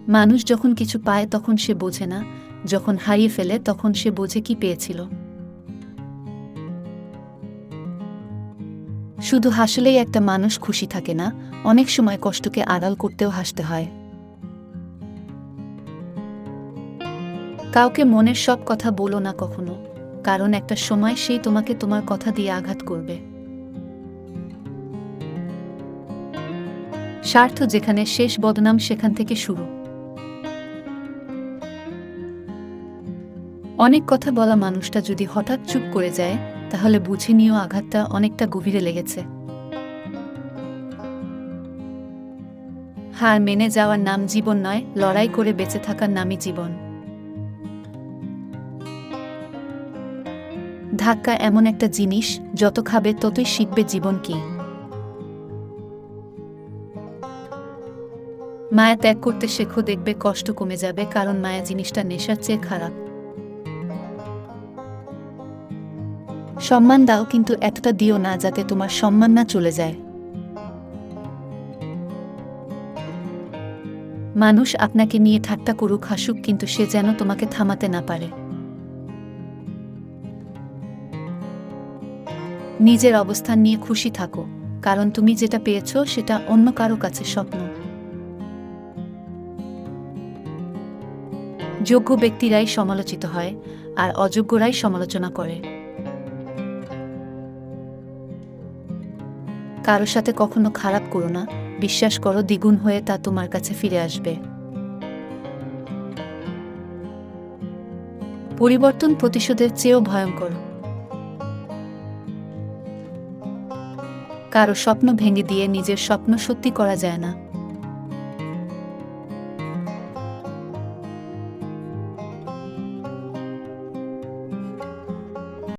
মানুষ যখন কিছু পায় তখন সে বোঝে না, যখন হারিয়ে ফেলে তখন সে বোঝে কি পেয়েছিল। শুধু হাসলেই একটা মানুষ খুশি থাকে না, অনেক সময় কষ্টকে আড়াল করতেও হাসতে হয়। কাউকে মনের সব কথা বলো না কখনো, কারণ একটা সময় সেই তোমাকে তোমার কথা দিয়ে আঘাত করবে। স্বার্থ যেখানে শেষ, বদনাম সেখান থেকে শুরু। অনেক কথা বলা মানুষটা যদি হঠাৎ চুপ করে যায়, তাহলে বুঝে নিও আঘাতটা অনেকটা গভীরে লেগেছে। হার মেনে যাওয়ার নাম জীবন নয়, লড়াই করে বেঁচে থাকার নামই জীবন। ধাক্কা এমন একটা জিনিস, যত খাবে ততই শিখবে জীবন কি। মায়া ত্যাগ করতে শেখো, দেখবে কষ্ট কমে যাবে, কারণ মায়া জিনিসটা নেশার চেয়ে খারাপ। সম্মান দাও, কিন্তু এতটা দিও না যাতে তোমার সম্মান না চলে যায়। মানুষ আপনাকে নিয়ে ঠাট্টা করুক, হাসুক, কিন্তু সে যেন তোমাকে থামাতে না পারে। নিজের অবস্থান নিয়ে খুশি থাকো, কারণ তুমি যেটা পেয়েছো সেটা অন্য কারো কাছে স্বপ্ন। যোগ্য ব্যক্তিরাই সমালোচিত হয়, আর অযোগ্যরাই সমালোচনা করে। কারো সাথে কখনো খারাপ করো না, বিশ্বাস করো দ্বিগুণ হয়ে তা তোমার কাছে ফিরে আসবে। পরিবর্তন প্রতিশোধের চেয়েও ভয়ঙ্কর। কারো স্বপ্ন ভেঙে দিয়ে নিজের স্বপ্ন সত্যি করা যায় না।